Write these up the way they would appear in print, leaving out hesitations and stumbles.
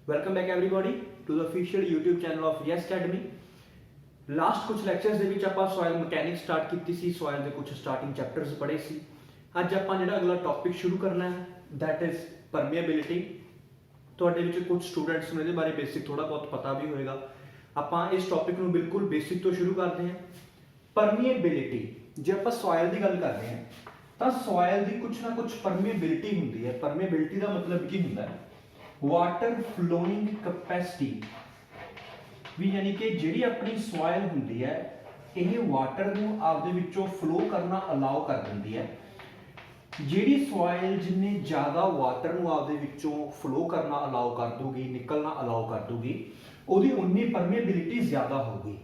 Welcome back everybody to the official YouTube channel of yes academy. Last कुछ lectures ਦੇ ਵਿੱਚ ਆਪਾਂ soil mechanics start ਕੀਤੀ ਸੀ, soil ਦੇ ਕੁਝ ਸਟਾਰਟਿੰਗ ਚੈਪਟਰਸ ਪੜ੍ਹੇ ਸੀ। ਅੱਜ ਆਪਾਂ ਜਿਹੜਾ ਅਗਲਾ ਟੌਪਿਕ ਸ਼ੁਰੂ ਕਰਨਾ ਹੈ ਦੈਟ ਇਜ਼ ਪਰਮੀਏਬਿਲਿਟੀ। ਤੁਹਾਡੇ ਵਿੱਚ ਕੁਝ ਸਟੂਡੈਂਟਸ ਨੂੰ ਇਹਦੇ ਬਾਰੇ ਬੇਸਿਕ ਥੋੜਾ ਬਹੁਤ ਪਤਾ ਵੀ ਹੋਏਗਾ। ਆਪਾਂ ਇਸ ਟੌਪਿਕ ਨੂੰ ਬਿਲਕੁਲ ਬੇਸਿਕ ਤੋਂ ਸ਼ੁਰੂ ਕਰਦੇ ਹਾਂ। ਪਰਮੀਏਬਿਲਿਟੀ, ਜੇ ਆਪਾਂ ਸੋਇਲ ਦੀ ਗੱਲ ਕਰਦੇ ਹਾਂ ਤਾਂ ਸੋਇਲ ਦੀ ਕੁਝ ਨਾ ਕੁਝ ਪਰਮੀਏਬਿਲਿਟੀ ਹੁੰਦੀ ਹੈ। ਪਰਮੀਏਬਿਲਿਟੀ ਦਾ ਮਤਲਬ ਕੀ ਹੁੰਦਾ ਹੈ? वाटर फ्लोइंग कैपेसिटी भी, यानी कि जिहड़ी अपनी सॉइल हुंदी है यह वाटर नूं आपदे विचों फ्लो करना अलाउ कर दिंदी है। जिहड़ी सॉइल जिन्ने ज़्यादा वाटर नूं आपदे विचों फ्लो करना अलाउ कर दूगी, निकलना अलाउ कर दूगी, उहदी उन्नी परमीएबिलिटी ज़्यादा होगी।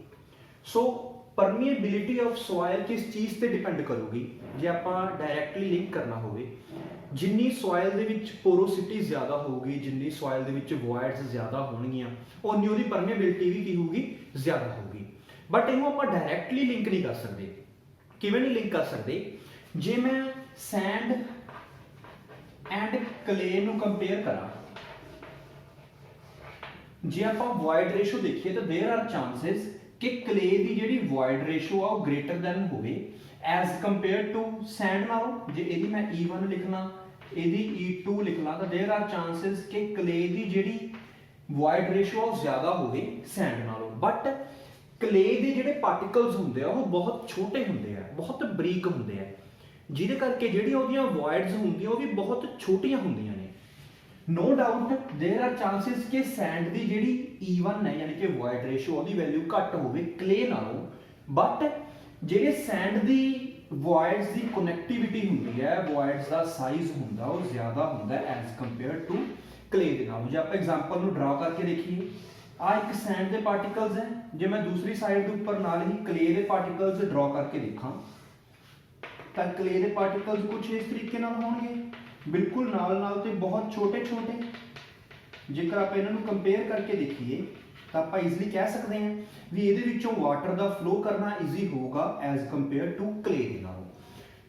सो परमीएबिलिटी ऑफ सॉइल किस चीज़ से डिपेंड करूगी? जे आपां डायरैक्टली लिंक करना होवे, जिन्नी सॉइल दे विच पोरोसिटी ज़्यादा होगी, जिन्नी सॉइल दे विच वॉइड्स ज़्यादा होणगियां, उन्नी उहदी परमीएबिलिटी भी की होगी? ज़्यादा होगी। बट इहनूं आपां डायरैक्टली लिंक नहीं कर सकते। किवें नहीं लिंक कर सकते? जे मैं सैंड एंड क्ले नूं कंपेयर करा, जे आपां वॉइड रेशो देखिए तो देयर आर चांसेस कि क्ले दी जिहड़ी वॉइड रेशो आ ग्रेटर दैन होवे एज कंपेयर टू सैंड नालों। जे इहदी मैं E1 लिखना, ਇਹਦੀ E2 लिख ला तो देयर आर चांसेस कि क्ले ਦੀ ਜਿਹੜੀ ਵॉइਡ ਰੇਸ਼ੋ ਉਹ ਜ਼ਿਆਦਾ ਹੋਵੇ ਸੈਂਡ ਨਾਲੋਂ। ਬਟ क्ले ਦੇ ਜਿਹੜੇ ਪਾਰਟੀਕਲਸ ਹੁੰਦੇ ਆ ਉਹ ਬਹੁਤ ਛੋਟੇ ਹੁੰਦੇ ਆ, ਬਹੁਤ ਬਰੀਕ ਹੁੰਦੇ ਆ, ਜਿਹਦੇ ਕਰਕੇ ਜਿਹੜੀਆਂ ਉਹਦੀਆਂ ਵॉइड्स ਹੁੰਦੀਆਂ ਉਹ ਵੀ ਬਹੁਤ ਛੋਟੀਆਂ ਹੁੰਦੀਆਂ ਨੇ। No doubt there are chances कि सैंड ਦੀ ਜਿਹੜੀ E1 ਹੈ ਯਾਨੀ ਕਿ ਵॉइड ਰੇਸ਼ੋ ਉਹਦੀ ਵੈਲਿਊ ਘੱਟ ਹੋਵੇ क्ले ਨਾਲੋਂ। ਬਟ ਜਿਹੜੇ ਸੈਂਡ ਦੀ वॉइड्स की कनैक्टिविटी होंगी है, वॉइड्स का साइज होंगे वो ज़्यादा होंगे एज कंपेयर टू क्ले के नालों। जो आप एग्जाम्पल में ड्रा करके देखिए, आ एक सैंड के पार्टिकल्स हैं, जो मैं दूसरी साइड के उपर नाल ही क्ले के पार्टिकल्स ड्रा करके देखा तो क्ले के पार्टिकल्स कुछ इस तरीके नाल होंगे, बिल्कुल नाल नाल ते बहुत छोटे छोटे। जेकर आप इन्हों कंपेयर करके देखिए तो आप ईजिली कह सकते हैं भी ये वाटर का फ्लो करना ईजी होगा एज कंपेयर टू क्ले के नालों।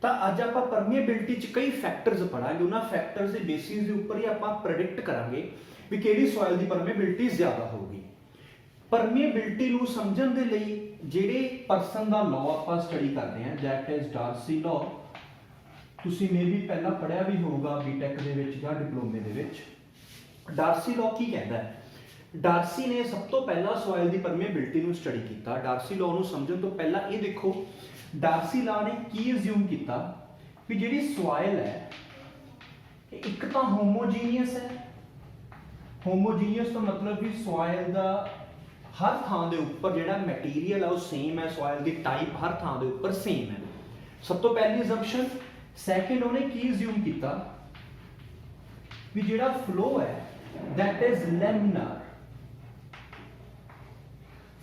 तो अज आप परमीएबिलिटी च कई फैक्टर्स पढ़ांगे, उन्होंने फैक्टर्स के बेसिस के उपर ही आप प्रेडिक्ट करांगे भी किहड़ी सॉइल की परमीएबिलिटी ज़्यादा होगी। परमीएबिलिटी नूं समझण दे लई जिहड़े परसन का लॉ आप स्टडी करते हैं दैट इज डार्सी लॉ। तुसीं मे भी पहला पढ़िया भी होगा बीटैक दे विच जां डिप्लोमे दे विच। डार्सी लॉ की कहता है? डार्सी ने सब तो पहला सॉइल की परमीएबिलिटी नूं स्टडी किया। डार्सी लॉ नूं समझण तो पहला ये देखो डार्सी लॉ ने की अज्यूम किया कि जिहड़ी सॉइल है एक तो होमोजीनियस है। होमोजीनियस तो मतलब भी सॉइल का हर थां दे उपर जिहड़ा मैटीरियल है वो सेम है, सॉइल की टाइप हर थां दे उपर सेम है। सब तो पहली असम्पशन। सैकेंड उन्हें की अज्यूम किया भी जिहड़ा फ्लो है that is laminar.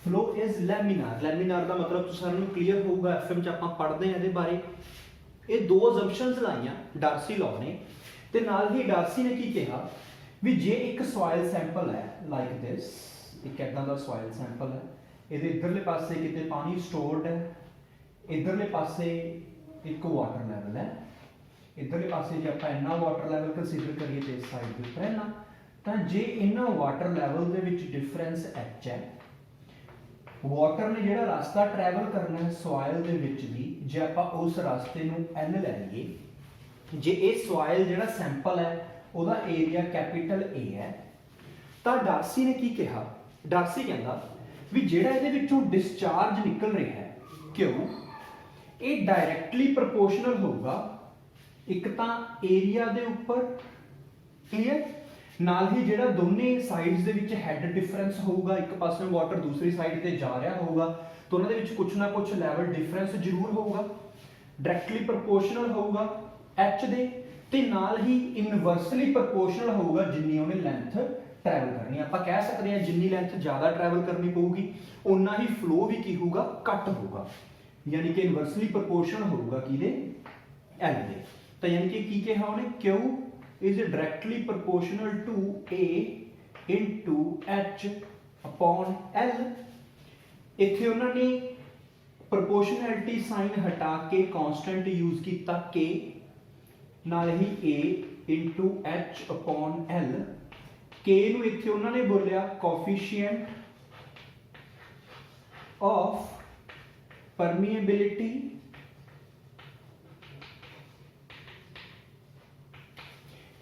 Flow is laminar. Laminar का मतलब तो सारे क्लीयर होगा, एफएम च आपां पढ़ते हैं ये बारे। ये दो असम्पशनस लाइया डार्सी लॉ ने, ते नाल ही डार्सी ने की कहा भी जे एक सॉइल सैंपल है लाइक दिस, एक इदां दा सॉइल सैंपल है, इहदे इधरले पासे किते पानी स्टोर्ड है, इधरले पासे एक वाटर लैवल है, इधरले पासे जे आपां इन्ना वाटर लैवल कंसीडर करिए तो इस साइड के उपर इन्ना, तो जे इन्ना वाटर लैवल दे विच डिफरेंस H है, वाटर ने जिहड़ा रास्ता ट्रैवल करना है सॉइल दे विच भी, जे आपां उस रास्ते नूं L लै लईए, जे ये सॉइल जिहड़ा सैंपल है उहदा एरिया कैपिटल A है, तो डार्सी ने की कहा? डार्सी कहंदा भी जिहड़ा इहदे विचों डिस्चार्ज निकल रहा है क्यों, ये डायरैक्टली प्रोपोर्शनल होगा एक तां एरिया दे उपर, क्लीयर, नाल ही जिहड़ा दोने साइड्स दे विच हैड डिफरेंस होगा, एक पासे वाटर दूसरी साइड ते जा रहा होगा तो उन्हां दे विच कुछ ना कुछ लैवल डिफरेंस जरूर होगा, डायरैक्टली प्रोपोर्शनल होगा H दे, ते नाल ही इनवर्सली प्रोपोर्शनल होगा जिन्नी उन्हें लेंथ ट्रैवल करनी। आप कह सकते हैं जिन्नी लेंथ ज़्यादा ट्रैवल करनी पऊगी उन्ना ही फ्लो भी की होगा घट होगा, यानी कि इनवर्सली प्रोपोर्शनल होगा किहदे L दे। तो यानी कि की कहा उन्हें Q is directly proportional to A into H upon L। इत्थे उन्होंने प्रोपोर्शनैलिटी साइन हटा के कांस्टेंट यूज किया K नाल ही A into H upon L। K ਨੂੰ ਇੱਥੇ ਉਹਨਾਂ ਨੇ ਬੋਲਿਆ ਕੋਫੀਸ਼ੀਐਂਟ ਆਫ ਪਰਮੀਏਬਿਲਿਟੀ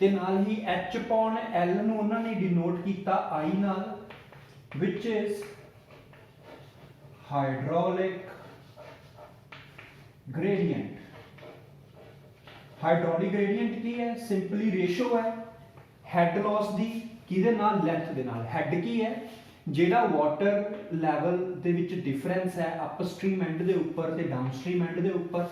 ਤੇ ਨਾਲ ਹੀ H upon L ਨੂੰ ਉਹਨਾਂ ਨੇ ਡਿਨੋਟ ਕੀਤਾ I ਨਾਲ, which is hydraulic gradient. Hydraulic gradient ਕੀ ਹੈ? ਸਿੰਪਲੀ ਰੇਸ਼ੋ ਹੈ ਹੈਡ ਲਾਸ ਦੀ ਕਿਹਦੇ ਨਾਲ? ਲੈਂਥ ਦੇ ਨਾਲ। ਹੈਡ ਕੀ ਹੈ? ਜਿਹੜਾ ਵਾਟਰ ਲੈਵਲ ਦੇ ਵਿੱਚ ਡਿਫਰੈਂਸ ਹੈ ਅਪਸਟ੍ਰੀਮ ਐਂਡ ਦੇ ਉੱਪਰ ਤੇ ਡਾਊਨਸਟ੍ਰੀਮ ਐਂਡ ਦੇ ਉੱਪਰ।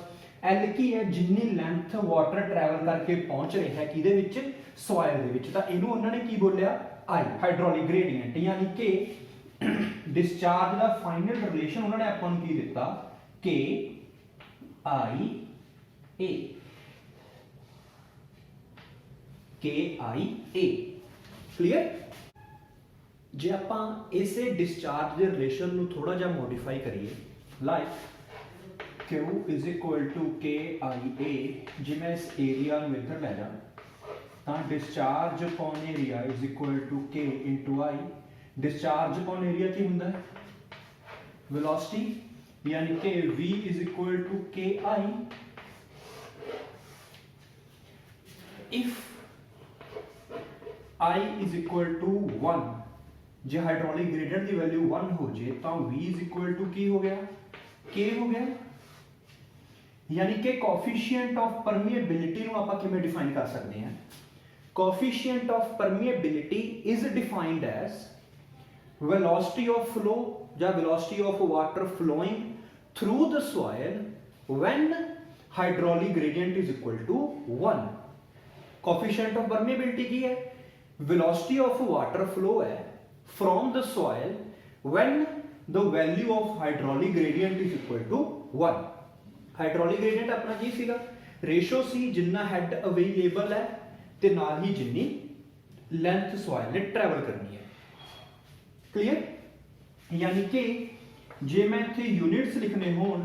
ਐਲ ਕੀ ਹੈ? ਜਿੰਨੀ ਲੈਂਥ ਵਾਟਰ ਟਰੈਵਲ ਕਰਕੇ ਪਹੁੰਚ ਰਿਹਾ ਹੈ ਕਿਹਦੇ ਵਿੱਚ? ਸੋਇਲ ਦੇ ਵਿੱਚ। ਤਾਂ ਇਹਨੂੰ ਉਹਨਾਂ ਨੇ ਕੀ ਬੋਲਿਆ? ਆਈ, ਹਾਈਡ੍ਰੋਲਿਕ ਗ੍ਰੇਡੀਐਂਟ। ਯਾਨੀ ਕਿ ਡਿਸਚਾਰਜ ਦਾ ਫਾਈਨਲ ਰਿਲੇਸ਼ਨ ਉਹਨਾਂ ਨੇ ਆਪਾਂ ਨੂੰ ਕੀ ਦਿੱਤਾ? ਕੇ ਆਈ ਏ, KIA। ਕਲੀਅਰ? ਜੇ ਆਪਾਂ ਇਸੇ ਡਿਸਚਾਰਜ ਦੇ ਰਿਲੇਸ਼ਨ ਨੂੰ ਥੋੜਾ ਜਿਹਾ ਮੋਡੀਫਾਈ ਕਰੀਏ, like Q is equal to KIA, ਜੇ ਮੈਂ ਇਸ ਏਰੀਆ ਨੂੰ ਇੱਧਰ ਲੈ ਜਾ ਤਾਂ discharge upon area is equal to K into I। Discharge upon area ਕੀ ਹੁੰਦਾ ਹੈ? ਵੈਲੋਸਿਟੀ, ਯਾਨੀ ਕਿ V is equal to KI। if I is equal to 1, ਜੇ ਹਾਈਡ੍ਰੋਲਿਕ ਗ੍ਰੇਡੀਐਂਟ ਦੀ ਵੈਲਿਊ 1 ਹੋ ਜੇ ਤਾਂ V is equal to ਕੀ ਹੋ ਗਿਆ? K ਹੋ ਗਿਆ। ਯਾਨੀ ਕਿ ਕੋਫੀਸ਼ੀਐਂਟ ਆਫ ਪਰਮੀਏਬਿਲਿਟੀ ਨੂੰ ਆਪਾਂ ਕਿਵੇਂ ਡਿਫਾਈਨ ਕਰ ਸਕਦੇ ਹਾਂ? Coefficient of permeability is defined as velocity of flow ਜਾਂ velocity of water flowing through the soil when hydraulic gradient is equal to 1। coefficient of permeability ਕੀ ਹੈ? velocity of water flow है from the soil when the value of hydraulic gradient is equal to 1। hydraulic gradient अपना की सीगा? Ratio सी जिन्ना head available है ते नाल ही जिन्नी length soil ने ट्रैवल करनी है। क्लियर? यानी कि जे मैं इत्थे यूनिट्स लिखने होण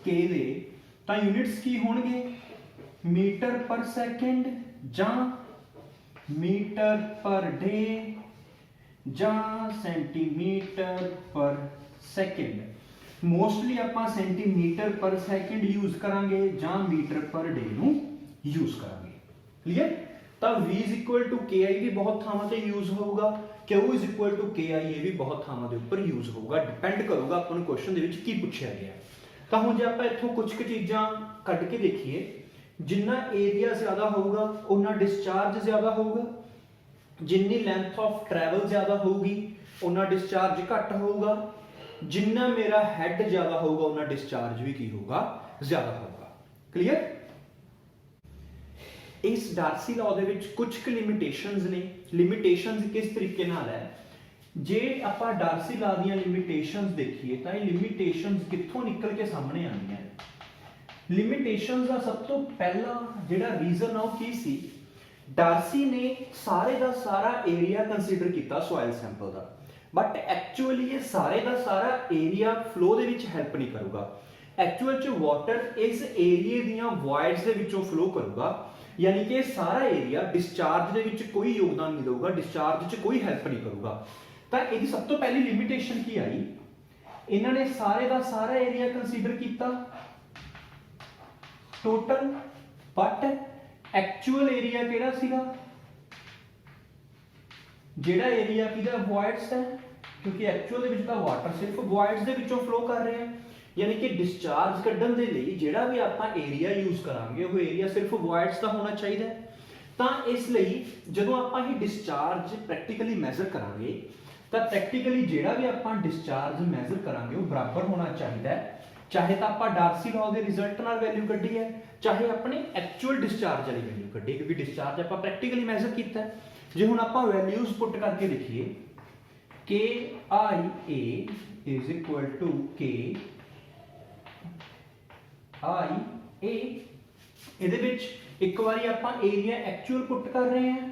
के दे तां यूनिट्स की होणगे? मीटर पर सैकेंड जां मीटर पर डे ਜਾਂ सेंटीमीटर पर सेकंड। मोस्टली ਆਪਾਂ सेंटीमीटर पर सेकंड यूज करांगे ਜਾਂ मीटर पर डे ਨੂੰ यूज करांगे। क्लियर? ਤਾਂ V is equal to KI ਵੀ ਬਹੁਤ ਥਾਵਾਂ ਤੇ यूज ਹੋਊਗਾ, Q is equal to KI ਇਹ ਵੀ ਬਹੁਤ ਥਾਵਾਂ ਦੇ ਉੱਪਰ यूज ਹੋਊਗਾ। ਡਿਪੈਂਡ ਕਰੂਗਾ ਆਪਾਂ ਨੂੰ ਕੁਐਸਚਨ ਦੇ ਵਿੱਚ ਕੀ ਪੁੱਛਿਆ ਗਿਆ। ਤਾਂ ਹੁਣ ਜੇ ਆਪਾਂ ਇੱਥੋਂ ਕੁਝ ਕੁ ਚੀਜ਼ਾਂ ਕੱਢ ਕੇ ਦੇਖੀਏ, ਜਿੰਨਾ ਏਰੀਆ ਜ਼ਿਆਦਾ ਹੋਊਗਾ ਉਹਨਾਂ ਡਿਸਚਾਰਜ ਜ਼ਿਆਦਾ ਹੋਊਗਾ, ਜਿੰਨੀ ਲੈਂਥ ਆਫ ਟਰੈਵਲ ਜ਼ਿਆਦਾ ਹੋਊਗੀ ਉਹਨਾਂ ਡਿਸਚਾਰਜ ਘੱਟ ਹੋਊਗਾ, ਜਿੰਨਾ ਮੇਰਾ ਹੈਡ ਜ਼ਿਆਦਾ ਹੋਊਗਾ ਉਹਨਾਂ ਡਿਸਚਾਰਜ ਵੀ ਕੀ ਹੋਊਗਾ? ਜ਼ਿਆਦਾ ਹੋਊਗਾ। ਕਲੀਅਰ? ਇਸ ਡਾਰਸੀ ਲਾਅ ਦੇ ਵਿੱਚ ਕੁਝ ਕੁ ਲਿਮਿਟੇਸ਼ਨਸ ਨੇ। ਲਿਮਿਟੇਸ਼ਨਸ ਕਿਸ ਤਰੀਕੇ ਨਾਲ ਹੈ? ਜੇ ਆਪਾਂ ਡਾਰਸੀ ਲਾਅ ਦੀਆਂ ਲਿਮਿਟੇਸ਼ਨਸ ਦੇਖੀਏ ਤਾਂ ਇਹ ਲਿਮਿਟੇਸ਼ਨਸ ਕਿੱਥੋਂ ਨਿਕਲ ਕੇ ਸਾਹਮਣੇ ਆਉਂਦੀਆਂ? ਲਿਮਿਟੇਸ਼ਨਸ ਦਾ ਸਭ ਤੋਂ ਪਹਿਲਾ ਜਿਹੜਾ ਰੀਜ਼ਨ ਆ ਉਹ ਕੀ ਸੀ? ਡਾਰਸੀ ਨੇ ਸਾਰੇ ਦਾ ਸਾਰਾ ਏਰੀਆ ਕੰਸੀਡਰ ਕੀਤਾ soil sample the, but actually ਇਹ ਸਾਰੇ ਦਾ ਸਾਰਾ ਏਰੀਆ ਫਲੋ ਦੇ ਵਿੱਚ ਹੈਲਪ ਨਹੀਂ ਕਰੂਗਾ। ਐਕਚੁਅਲ ਚ ਵਾਟਰ ਇਸ ਏਰੀਏ ਦੀਆਂ ਵੋਇਡਸ ਦੇ ਵਿੱਚੋਂ ਫਲੋ ਕਰੂਗਾ, ਯਾਨੀ ਕਿ ਸਾਰਾ ਏਰੀਆ ਡਿਸਚਾਰਜ ਦੇ ਵਿੱਚ ਕੋਈ ਯੋਗਦਾਨ ਨਹੀਂ ਦੇਊਗਾ, ਡਿਸਚਾਰਜ ਚ ਕੋਈ ਹੈਲਪ ਨਹੀਂ ਕਰੂਗਾ। ਤਾਂ ਇਹਦੀ ਸਭ ਤੋਂ ਪਹਿਲੀ ਲਿਮਿਟੇਸ਼ਨ ਕੀ ਆਈ? ਇਹਨਾਂ ਨੇ ਸਾਰੇ ਦਾ ਸਾਰਾ ਏਰੀਆ ਕੰਸੀਡਰ ਕੀਤਾ ਟੋਟਲ, ਬਟ ਐਕਚੁਅਲ ਏਰੀਆ ਕਿਹੜਾ ਸੀਗਾ? ਜਿਹੜਾ ਏਰੀਆ ਕਿਹਦਾ? ਵੋਇਡਸ ਹੈ, ਕਿਉਂਕਿ ਐਕਚੁਅਲ ਦੇ ਵਿੱਚ ਤਾਂ ਵਾਟਰ ਸਿਰਫ ਵੋਇਡਸ ਦੇ ਵਿੱਚੋਂ ਫਲੋ ਕਰ ਰਿਹਾ ਹੈ। ਯਾਨੀ ਕਿ ਡਿਸਚਾਰਜ ਕੱਢਣ ਦੇ ਲਈ ਜਿਹੜਾ ਵੀ ਆਪਾਂ ਏਰੀਆ ਯੂਜ਼ ਕਰਾਂਗੇ ਉਹ ਏਰੀਆ ਸਿਰਫ ਵੋਇਡਸ ਦਾ ਹੋਣਾ ਚਾਹੀਦਾ ਹੈ। ਤਾਂ ਇਸ ਲਈ ਜਦੋਂ ਆਪਾਂ ਇਹ ਡਿਸਚਾਰਜ ਪ੍ਰੈਕਟੀਕਲੀ ਮੈਜ਼ਰ ਕਰਾਂਗੇ ਤਾਂ ਪ੍ਰੈਕਟੀਕਲੀ ਜਿਹੜਾ ਵੀ ਆਪਾਂ ਡਿਸਚਾਰਜ ਮੈਜ਼ਰ ਕਰਾਂਗੇ ਉਹ ਬਰਾਬਰ ਹੋਣਾ ਚਾਹੀਦਾ ਹੈ, ਚਾਹੇ ਤਾਂ ਆਪਾਂ ਡਾਰਸੀ ਲਾਅ ਦੇ ਰਿਜ਼ਲਟ ਨਾਲ ਵੈਲਿਊ ਕੱਢੀ ਹੈ, ਚਾਹੇ ਆਪਣੇ ਐਕਚੁਅਲ ਡਿਸਚਾਰਜ ਵਾਲੀ ਵੈਲਿਊ ਕੱਢੀ, ਕਿਉਂਕਿ ਡਿਸਚਾਰਜ ਆਪਾਂ ਪ੍ਰੈਕਟੀਕਲੀ ਮੈਜ਼ਰ ਕੀਤਾ ਹੈ। ਜੇ ਹੁਣ ਆਪਾਂ ਵੈਲਿਊਜ਼ ਪੁੱਟ ਕਰਕੇ ਦੇਖੀਏ, KIA is equal to KIA, ਇਹਦੇ ਵਿੱਚ ਇੱਕ ਵਾਰੀ ਆਪਾਂ ਏਰੀਆ ਐਕਚੁਅਲ ਪੁੱਟ ਕਰ ਰਹੇ ਹਾਂ,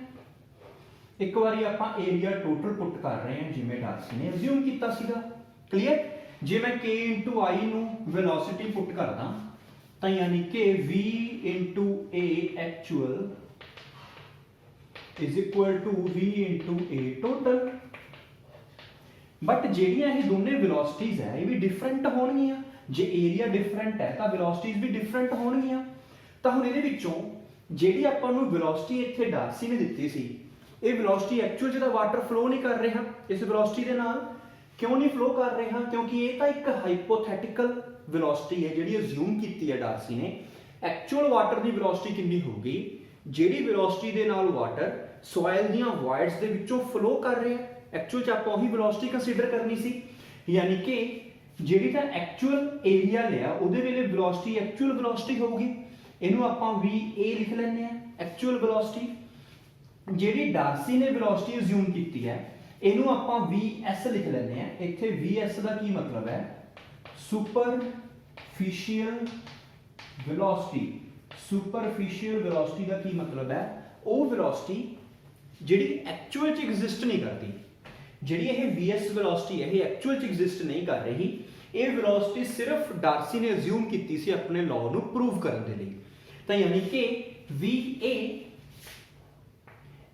ਇੱਕ ਵਾਰੀ ਆਪਾਂ ਏਰੀਆ ਟੋਟਲ ਪੁੱਟ ਕਰ ਰਹੇ ਹਾਂ ਜਿਵੇਂ ਡਾਰਸੀ ਨੇ ਅਸਿਊਮ ਕੀਤਾ ਸੀਗਾ। ਕਲੀਅਰ? ਜੇ ਮੈਂ K into I ਨੂੰ ਵੈਲੋਸਿਟੀ ਪੁੱਟ ਕਰਦਾ ਤਾਂ ਯਾਨੀ ਕਿ V into A actual is equal to V into A total. But ਜਿਹੜੀਆਂ ਇਹ ਦੋਨੇ ਵੈਲੋਸਿਟੀਜ਼ ਹੈ ਇਹ ਵੀ ਡਿਫਰੈਂਟ ਹੋਣਗੀਆਂ। ਜੇ ਏਰੀਆ ਡਿਫਰੈਂਟ ਹੈ ਤਾਂ ਵੈਲੋਸਿਟੀਜ਼ ਵੀ ਡਿਫਰੈਂਟ ਹੋਣਗੀਆਂ। ਤਾਂ ਹੁਣ ਇਹਦੇ ਵਿੱਚੋਂ ਜਿਹੜੀ ਆਪਾਂ ਨੂੰ ਵੈਲੋਸਿਟੀ ਇੱਥੇ ਡਾਰਸੀ ਨੇ ਦਿੱਤੀ ਸੀ, ਇਹ ਵੈਲੋਸਿਟੀ ਐਕਚੁਅਲ ਜਿਹਦਾ ਵਾਟਰ ਫਲੋ ਨਹੀਂ ਕਰ ਰਿਹਾ ਇਸ ਵੈਲੋਸਿਟੀ ਦੇ ਨਾਲ। ਕਿਉਂ ਨਹੀਂ ਫਲੋ ਕਰ ਰਿਹਾ? ਕਿਉਂਕਿ ਇਹ ਤਾਂ ਇੱਕ ਹਾਈਪੋਥੈਟਿਕਲ ਵੈਲੋਸਿਟੀ ਹੈ ਜਿਹੜੀ ਅਸਿਊਮ ਕੀਤੀ ਹੈ ਡਾਰਸੀ ਨੇ। ਐਕਚੁਅਲ ਵਾਟਰ ਦੀ ਵੈਲੋਸਿਟੀ ਕਿੰਨੀ ਹੋਊਗੀ? ਜਿਹੜੀ ਵੈਲੋਸਿਟੀ ਦੇ ਨਾਲ ਵਾਟਰ ਸੋਇਲ ਦੀਆਂ ਵॉइड्स ਦੇ ਵਿੱਚੋਂ ਫਲੋ ਕਰ ਰਿਹਾ। ਐਕਚੁਅਲ ਚ ਆਪਾਂ ਉਹੀ ਵੈਲੋਸਿਟੀ ਕੰਸੀਡਰ ਕਰਨੀ ਸੀ, ਯਾਨੀ ਕਿ ਜਿਹੜੀ ਤਾਂ ਐਕਚੁਅਲ ਏਰੀਆ ਲਿਆ ਉਹਦੇ ਵੇਲੇ ਵੈਲੋਸਿਟੀ ਐਕਚੁਅਲ ਵੈਲੋਸਿਟੀ ਹੋਊਗੀ। ਇਹਨੂੰ ਆਪਾਂ VA ਲਿਖ ਲੈਂਦੇ ਆ ਐਕਚੁਅਲ ਵੈਲੋਸਿਟੀ। ਜਿਹੜੀ ਡਾਰਸੀ ਨੇ ਵੈਲੋਸਿਟੀ ਅਸਿਊਮ ਕੀਤੀ ਹੈ ਇਹਨੂੰ ਆਪਾਂ VS ਲਿਖ ਲੈਂਦੇ ਆ। ਇੱਥੇ VS ਦਾ ਕੀ ਮਤਲਬ ਹੈ? ਸੁਪਰਫਿਸ਼ੀਅਲ ਵੈਲੋਸਿਟੀ। ਸੁਪਰਫਿਸ਼ੀਅਲ ਵੈਲੋਸਿਟੀ ਦਾ ਕੀ ਮਤਲਬ ਹੈ? ਉਹ ਵੈਲੋਸਿਟੀ ਜਿਹੜੀ ਐਕਚੁਅਲ ਚ ਐਗਜ਼ਿਸਟ ਨਹੀਂ ਕਰਦੀ। ਜਿਹੜੀ ਇਹ VS ਵੈਲੋਸਿਟੀ ਹੈ ਇਹ ਐਕਚੁਅਲ ਚ ਐਗਜ਼ਿਸਟ ਨਹੀਂ ਕਰ ਰਹੀ। ਇਹ ਵੈਲੋਸਿਟੀ ਸਿਰਫ ਡਾਰਸੀ ਨੇ ਅਸਿਊਮ ਕੀਤੀ ਸੀ ਆਪਣੇ ਲਾਅ ਨੂੰ ਪ੍ਰੂਵ ਕਰਨ ਦੇ ਲਈ। ਤਾਂ ਯਾਨੀ ਕਿ VA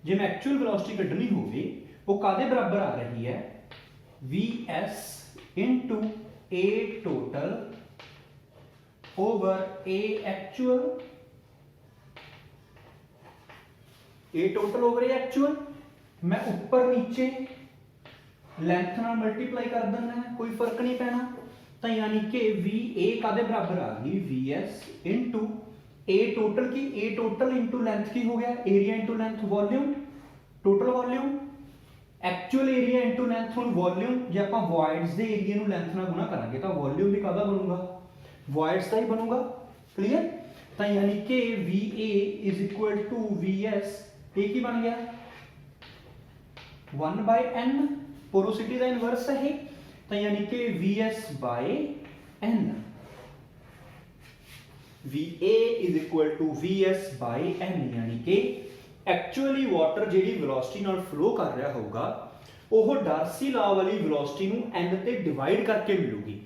ਜੇ ਮੈਂ ਐਕਚੁਅਲ ਵੈਲੋਸਿਟੀ ਕੱਢਣੀ ਹੋਵੇ ਉਹ ਕਾਦੇ ਬਰਾਬਰ ਆ ਰਹੀ ਹੈ? VS into A total over A actual। A total over A actual मैं ऊपर नीचे लेंथ नाल मल्टीप्लाई कर देना है, कोई फर्क नहीं पैना। तो यानी कि VA कादे बराबर आ गई? VS into A total की A total into लेंथ की हो गया? Area into length volume, total volume. Actual area into length हुण वॉल्यूम जे आपां वॉइड्स दे एरिया नूं लेंथ नाल गुणा करांगे तो वॉल्यूम भी कादा बनूगा? वॉइड्स दा ही बनूगा। क्लियर? तो यानी कि VA is equal to VS, ये की बन गया? 1/n। पोरोसिटी का इनवर्स है ये। तो यानी कि VS/n। VA is equal to VS/n, यानी कि एक्चुअली वाटर ਜਿਹੜੀ ਵੈਲੋਸਿਟੀ ਨਾਲ ਫਲੋ ਕਰ ਰਿਹਾ ਹੋਊਗਾ ਉਹ ਡਾਰਸੀ ਲਾ ਵਾਲੀ ਵੈਲੋਸਿਟੀ ਨੂੰ n ਤੇ ਡਿਵਾਈਡ ਕਰਕੇ ਮਿਲੂਗੀ।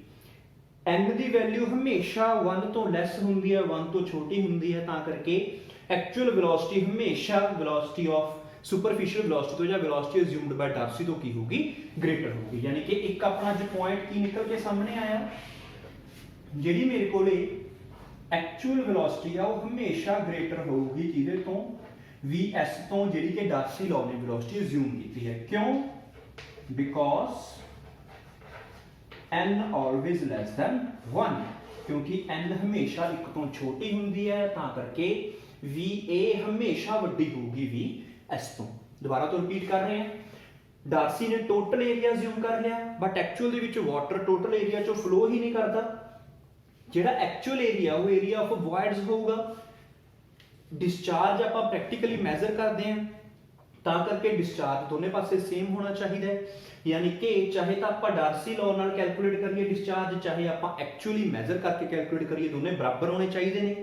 n ਦੀ ਵੈਲਿਊ ਹਮੇਸ਼ਾ 1 ਤੋਂ ਲੈਸ ਹੁੰਦੀ ਹੈ, 1 ਤੋਂ ਛੋਟੀ ਹੁੰਦੀ ਹੈ, ਤਾਂ ਕਰਕੇ एक्चुअल वेलोसिटी हमेशा वेलोसिटी ऑफ सुपरफिशियल वेलोसिटी तो या वेलोसिटी अज्यूम्ड बाय डार्सी तो की होगी? ग्रेटर होगी। यानी कि एक अपना जो पॉइंट की निकल के सामने आया, जेडी मेरे कोले एक्चुअल वेलोसिटी है वो हमेशा ग्रेटर होगी किदे तो? VS तो, जेडी कि डार्सी लॉ ने वेलोसिटी अज्यूम की है। क्यों? Because n always less than 1, क्योंकि n हमेशा एक तो छोटी होंगी है, तां करके VA हमेशा वड्डी होगी VS तो। दोबारा तो रिपीट कर रहे हैं, डार्सी ने टोटल एरिया अज्यूम कर लिया but actual they which water total area चो फ्लो ही नहीं करता। जिहड़ा एक्चुअल एरिया वो एरिया ऑफ वॉइड्स होगा। डिस्चार्ज आपां प्रैक्टिकली मैजर करते हैं तां करके डिस्चार्ज दोनों पासे सेम होना चाहिए। यानी कि चाहे तो आप डार्सी लॉ नाल कैलकुलेट करिए डिस्चार्ज, चाहे आप एक्चुअली मैजर करके कैलकुलेट करिए, दोनों बराबर होने चाहिए ने।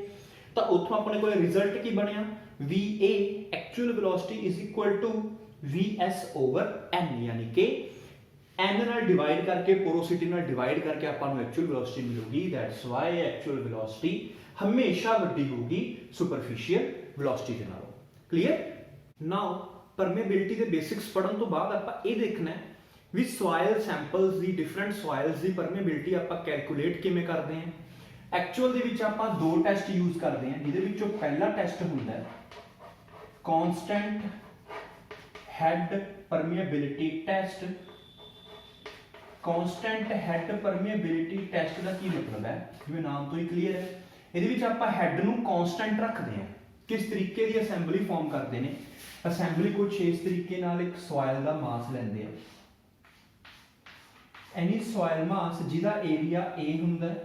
तो उत्थों अपने को रिजल्ट की बनया? VA actual velocity is equal to VS over n, यानी कि n नाल डिवाइड करके पोरोसिटी नाल डिवाइड करके आपां नूं एक्चुअल वेलोसिटी मिलूगी। दैट्स व्हाई एक्चुअल वेलोसिटी हमेशा वड्डी होगी सुपरफिशियल वेलोसिटी दे नालों। क्लियर? नाउ परमेबिलिटी दे बेसिक्स पढ़न तो बाद आपां ये देखना है भी सॉइल सैंपल्स दी, डिफरेंट सॉइल्स दी परमेबिलिटी आपां कैलकुलेट किवें करदे हैं। एक्चुअल दे विच आपां दो टेस्ट यूज करते हैं, जिहदे विचों पहला टेस्ट हुंदा है constant head permeability test. Constant head permeability test का की मतलब है? जिवें नाम तो ही क्लीयर है, इहदे विच आपां हेड नूं कांस्टेंट रखते हैं। किस तरीके की असैंबली फॉर्म करते हैं? असैंबली कुछ इस तरीके नाल एक सॉइल का मास लैंदे हैं। एनी सॉइल मास जिहदा एरिया A हुंदा है,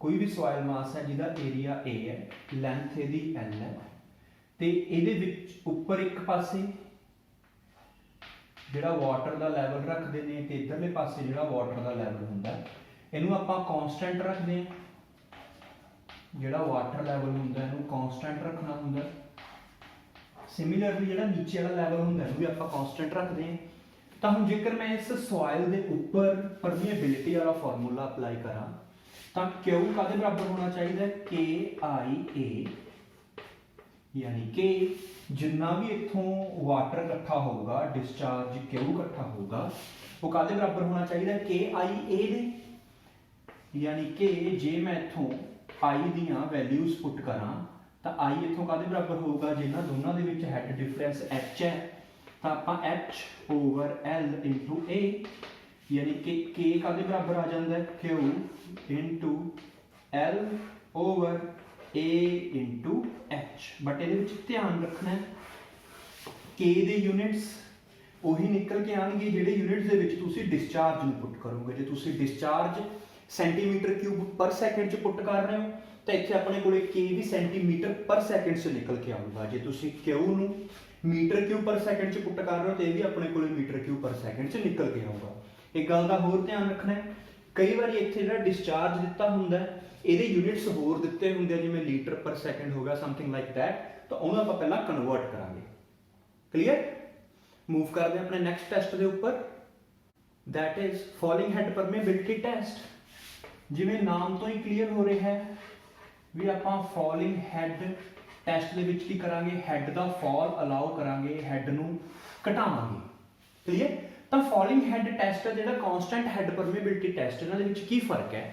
कोई भी सॉइल मास है जिहदा एरिया A है, लेंथ इहदी L है, ते इहदे विच उपर एक पासे जिहड़ा वाटर दा लैवल रखदे ने ते इधरले पासे जिहड़ा वाटर दा लैवल हुंदा है, इहनूं आपां कांस्टेंट रखदे हां। जिहड़ा वाटर लैवल हुंदा है इहनूं कांस्टेंट रखना हुंदा। सिमिलरली जिहड़ा नीचे वाला लैवल हुंदा है इहनूं भी आपां कांस्टेंट रखदे हां। तां हुण जेकर मैं इस सॉइल दे उपर परमेबिलिटी वाला फार्मूला अप्लाई करां तो Q कादे बराबर होना चाहिए? KIA यानी कि जिन्ना भी इत्थों वाटर इकट्ठा होगा डिस्चार्ज क्यू इकट्ठा होगा वो काहदे बराबर होना चाहिए के आई ए दे, यानी कि जे मैं इत्थों आई दियां वैल्यूज पुट करा तो आई इत्थों काहदे बराबर होगा जिन्हां दोनों दे विच हैड डिफरेंस एच है तो आपां एच ओवर एल इंटू ए, यानी कि के काहदे बराबर आ जाता है Q into L over A into H. But ये ध्यान रखना है के दे यूनिट्स उही निकल के आएंगे जिहड़े यूनिट्स दे विच तुसीं डिस्चार्ज नूं पुट करोगे। जे तुसीं डिस्चार्ज सेंटीमीटर क्यूब पर सैकेंड च पुट कर रहे हो तो इत्थे अपने कोले के भी सेंटीमीटर पर सैकेंड से निकल के आऊगा। जे तुसीं क्यू नूं मीटर क्यूब पर सैकेंड च पुट कर रहे हो तो यह भी अपने कोले मीटर क्यूब पर सैकेंड से निकल के आऊगा। एक गल का होर ध्यान रखना है कई बार इत्थे जिहड़ा डिस्चार्ज दिता हुंदा है ਇਹਦੇ यूनिट्स होर दिते होंगे जिवें लीटर पर सैकेंड हो गया समथिंग लाइक दैट, तो उन्होंने आप पहला कन्वर्ट करांगे। क्लीयर, मूव करते हैं अपने नैक्सट टैसट के उपर, that is falling had permeability test. जिवें नाम तो ही क्लीयर हो रहा है भी आपां फॉलिंग हैड टैसट दे विच की करांगे, हैड दा फॉल अलाउ करांगे, हैड नूं घटावांगे। क्लीयर, तो फॉलिंग हैड टैसट है जिहड़ा कांस्टेंट हैड परमेबिलिटी टैसट, इन्हां दे विच की फर्क है।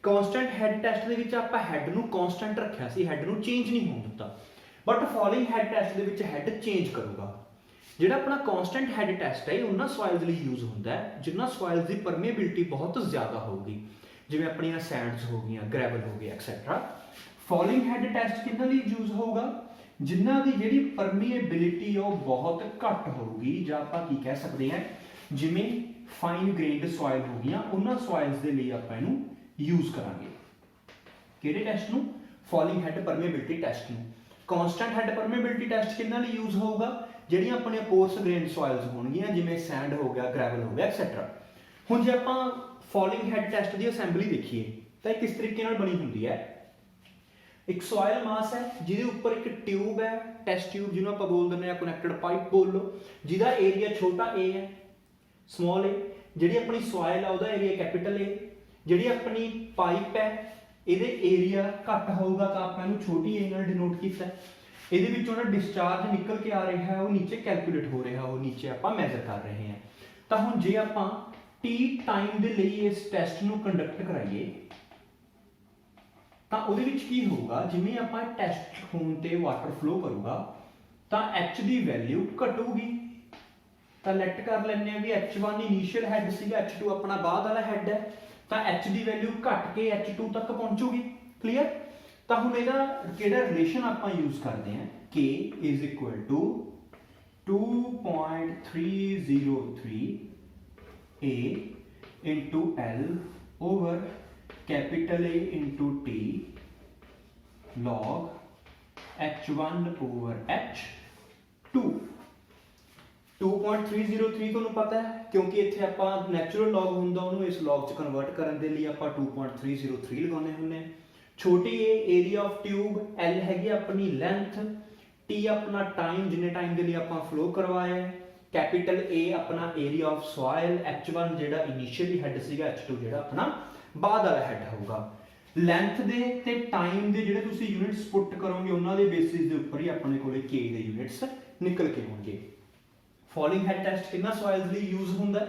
कांस्टेंट हैड टैसट दे विच आपां हैड नूं कांस्टेंट रखिया सी, हैड नूं चेंज नहीं होण दित्ता, बट फॉलिंग हैड टैसट दे विच हैड चेंज करूगा। जिहड़ा अपना कांस्टेंट हैड टैसट है उन्हां सॉइल्स लई यूज हुंदा है जिन्हां सॉइल्स दी परमेबिलिटी बहुत ज़्यादा होगी, जिवें अपणियां सैंड्स हो गईयां, ग्रैवल हो गया एक्सैट्रा। फॉलिंग हैड टैसट किहनां लई यूज होगा जिन्हां दी जिहड़ी परमेबिलिटी है बहुत घट होगी, जां आपां की कह सकते हैं जिवें फाइन ग्रेन्ड सॉइल हो गईयां, उन्हां सॉइल्स दे लई आपां इहनूं यूज करांगे। किहड़े टैसट नूं? फॉलिंग हैड परमेबिलिटी टैसट नूं। कांस्टेंट हैड परमेबिलिटी टैसट किहनां लई यूज होगा जिहड़ियां अपने कोर्स ग्रेन्ड सॉइल्स होणगीयां जिवें सैंड हो गया, ग्रैवल हो गया एक्सैट्रा। हुण जे आपां फॉलिंग हैड टैसट दी असैंबली देखीए तो किस तरीके नाल बनी हुंदी है। एक सॉइल मास है जिहदे उपर एक ट्यूब है, टैस्ट ट्यूब जिहनूं आपां बोल दिंदे आ कनैक्टेड पाइप बोल लो, जिहदा एरिया छोटा ए है, स्मॉल ए, जिहड़ी अपनी सॉइल है उहदा एरिया कैपिटल ए, जिहड़ी अपनी पाइप है इहदे एरिया घट होगा तो आपां इहनूं छोटी ए नाल डिनोट कीता है। इहदे विचों जिहड़ा डिस्चार्ज निकल के आ रहा है वो नीचे कैलकुलेट हो रहा है, वो नीचे आपां मैजर कर रहे हैं। तो हुण जे आपां टी टाइम दे लई इस टैसट नूं कंडक्ट कराइए तो उहदे विच की होगा जिवें आपां टैसट होण ते वाटर फ्लो करूगा तो एच दी वैल्यू घटूगी। तो लैट कर लैंदे भी H1 इनीशियल हैड सीगा, H2 अपना बाद वाला हैड है, तो एच की वैल्यू घट के H2 तक पहुंचूगी। क्लीयर, तो हम ਇਹਦਾ ਕਿਹੜਾ ਰਿਲੇਸ਼ਨ ਆਪਾਂ ਯੂਜ਼ ਕਰਦੇ ਹਾਂ K is equal to 2.303 A into L over capital A into T log H1 over H2। 2.303 ਤੁਹਾਨੂੰ ਪਤਾ ਹੈ क्योंकि ਇੱਥੇ ਆਪਾਂ ਨੈਚੁਰਲ ਲੌਗ ਹੁੰਦਾ ਉਹਨੂੰ ਇਸ ਲੌਗ ਚ ਕਨਵਰਟ ਕਰਨ ਦੇ ਲਈ ਆਪਾਂ 2.303 ਲਗਾਉਂਦੇ ਹੁੰਦੇ। ਛੋਟੀ ਏ ਏਰੀਆ ਆਫ ਟਿਊਬ, L ਹੈਗੀ ਆਪਣੀ ਲੈਂਥ, T ਆਪਣਾ ਟਾਈਮ ਜਿੰਨੇ ਟਾਈਮ ਦੇ ਲਈ ਆਪਾਂ ਫਲੋ ਕਰਵਾਇਆ, कैपिटल A अपना एरिया ऑफ सॉइल, H1 ਜਿਹੜਾ ਇਨੀਸ਼ੀਅਲੀ ਹੈਡ ਸੀਗਾ, H2 ਜਿਹੜਾ ਆਪਣਾ ਬਾਅਦ ਵਾਲਾ ਹੈਡ ਹੋਊਗਾ। ਲੈਂਥ ਦੇ ਤੇ ਟਾਈਮ ਦੇ ਜਿਹੜੇ ਤੁਸੀਂ ਯੂਨਿਟਸ ਪੁੱਟ ਕਰੋਗੇ ਉਹਨਾਂ ਦੇ ਬੇਸਿਸ ਦੇ ਉੱਪਰ ਹੀ ਆਪਣੇ ਕੋਲੇ K ਦੇ ਯੂਨਿਟਸ ਨਿਕਲ ਕੇ ਆਉਣਗੇ। ਫੋਲਿੰਗ ਹੈਡ ਟੈਸਟ ਕਿੰਨਾ ਸੋਇਲਸ ਲਈ ਯੂਜ਼ ਹੁੰਦਾ?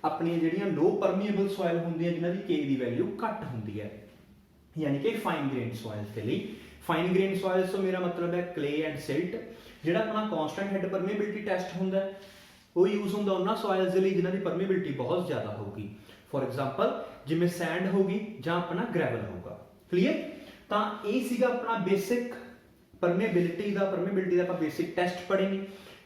ਆਪਣੀਆਂ ਜਿਹੜੀਆਂ ਲੋ ਪਰਮੀਏਬਲ ਸੋਇਲ ਹੁੰਦੀਆਂ ਜਿਨ੍ਹਾਂ ਦੀ K ਦੀ ਵੈਲਿਊ ਘੱਟ ਹੁੰਦੀ ਹੈ, ਯਾਨੀ ਕਿ ਫਾਈਨ ਗ੍ਰੇਨ ਸੋਇਲਸ ਦੇ ਲਈ। ਫਾਈਨ ਗ੍ਰੇਨ ਸੋਇਲਸ ਤੋਂ ਮੇਰਾ ਮਤਲਬ ਹੈ ਕਲੇ ਐਂਡ ਸਿਲਟ। ਜਿਹੜਾ ਆਪਣਾ ਕਾਂਸਟੈਂਟ ਹੈਡ ਪਰਮੀਏਬਿਲਿਟੀ ਟੈਸਟ ਹੁੰਦਾ वो यूज होंगे उन्होंने सॉइल्स के लिए जिन्हों की परमेबिलिटी बहुत ज़्यादा होगी। फॉर एग्जाम्पल जिमें सैंड होगी ਜਾਂ अपना ग्रैवल होगा। क्लीयर, तो ये सीगा अपना बेसिक परमेबिलिटी का ਆਪਾਂ बेसिक टैसट पढ़ेंगे।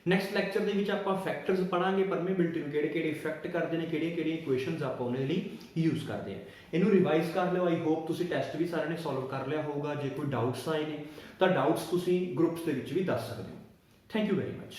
नैक्सट लैक्चर के आप फैक्टर्स पढ़ांगे परमेबिलिटी में किहड़े इफेक्ट करते हैं, किहड़ियां इक्वेशनस आप उन्हें लिए यूज करते हैं। इनू रिवाइज कर लो। आई होप तुसीं टैसट भी सारे ने सॉल्व कर लिया होगा। जे कोई डाउट्स आए ने तो डाउट्स तुसीं ग्रुप्स के भी दस सकते हो। Thank you very much.